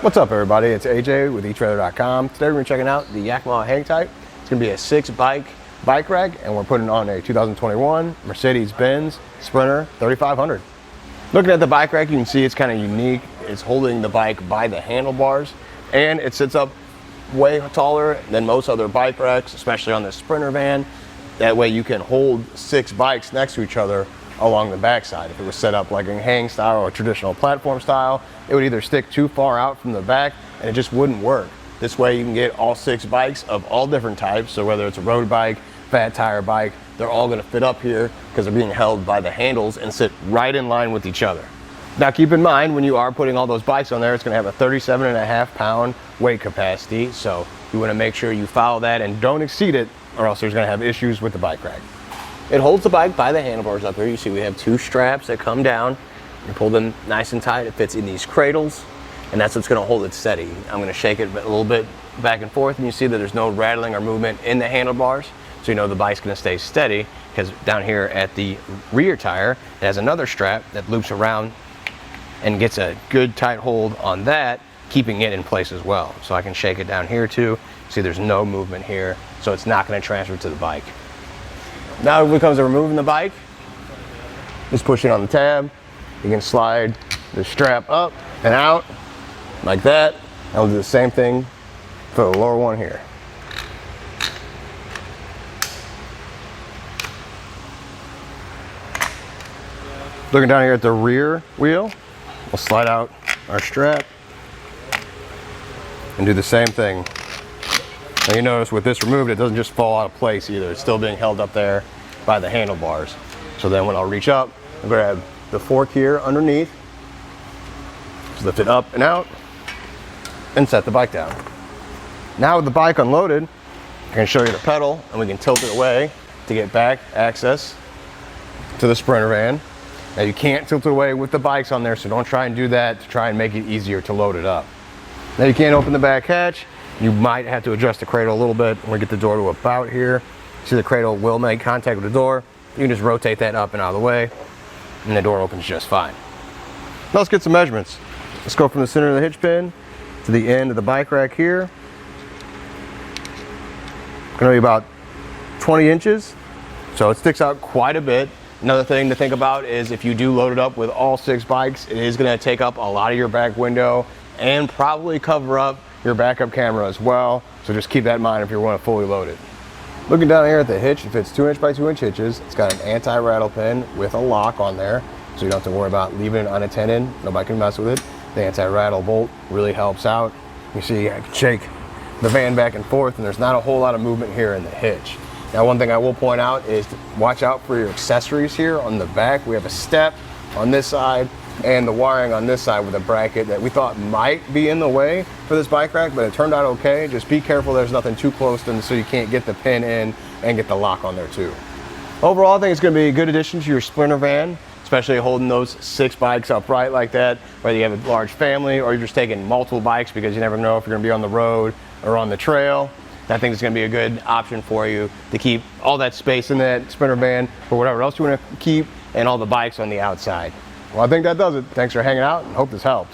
What's up, everybody? It's AJ with etrailer.com. Today we're checking out the Yakima HangTight. It's going to be a 6-bike bike rack, and we're putting on a 2021 Mercedes-Benz Sprinter 3500. Looking at the bike rack, you can see it's kind of unique. It's holding the bike by the handlebars, and it sits up way taller than most other bike racks, especially on this Sprinter van. That way you can hold 6 bikes next to each other along the backside. If it was set up like a hang style or a traditional platform style, it would either stick too far out from the back and it just wouldn't work. This way you can get all 6 bikes of all different types. So whether it's a road bike, fat tire bike, they're all gonna fit up here because they're being held by the handles and sit right in line with each other. Now keep in mind, when you are putting all those bikes on there, it's gonna have a 37.5 pound weight capacity. So you wanna make sure you follow that and don't exceed it, or else there's gonna have issues with the bike rack. It holds the bike by the handlebars up here. You see we have 2 straps that come down. You pull them nice and tight. It fits in these cradles, and that's what's gonna hold it steady. I'm gonna shake it a little bit back and forth, and you see that there's no rattling or movement in the handlebars, so you know the bike's gonna stay steady, because down here at the rear tire, it has another strap that loops around and gets a good tight hold on that, keeping it in place as well. So I can shake it down here too. See, there's no movement here, so it's not gonna transfer to the bike. Now when it comes to removing the bike, just push it on the tab. You can slide the strap up and out like that. And we'll do the same thing for the lower one here. Looking down here at the rear wheel, we'll slide out our strap and do the same thing. Now you notice with this removed, it doesn't just fall out of place either. It's still being held up there by the handlebars. So then when I'll reach up, I'll grab the fork here underneath, just lift it up and out, and set the bike down. Now with the bike unloaded, I can show you the pedal, and we can tilt it away to get back access to the Sprinter van. Now you can't tilt it away with the bikes on there, so don't try and do that to try and make it easier to load it up. Now you can't open the back hatch. You might have to adjust the cradle a little bit. We'll get the door to about here. See, the cradle will make contact with the door. You can just rotate that up and out of the way, and the door opens just fine. Now let's get some measurements. Let's go from the center of the hitch pin to the end of the bike rack here. It's gonna be about 20 inches, so it sticks out quite a bit. Another thing to think about is if you do load it up with all 6 bikes, it is gonna take up a lot of your back window and probably cover up your backup camera as well. So just keep that in mind if you want to fully load it. Looking down here at the hitch, it fits 2-inch by 2-inch hitches. It's got an anti-rattle pin with a lock on there, so you don't have to worry about leaving it unattended. Nobody can mess with it. The anti-rattle bolt really helps out. You see, I can shake the van back and forth, and there's not a whole lot of movement here in the hitch. Now, one thing I will point out is to watch out for your accessories here on the back. We have a step on this side and the wiring on this side with a bracket that we thought might be in the way for this bike rack, but it turned out okay. Just be careful there's nothing too close to them so you can't get the pin in and get the lock on there too. Overall, I think it's gonna be a good addition to your Sprinter van, especially holding those 6 bikes upright like that, whether you have a large family or you're just taking multiple bikes because you never know if you're gonna be on the road or on the trail. I think it's gonna be a good option for you to keep all that space in that Sprinter van for whatever else you wanna keep, and all the bikes on the outside. Well, I think that does it. Thanks for hanging out, and hope this helped.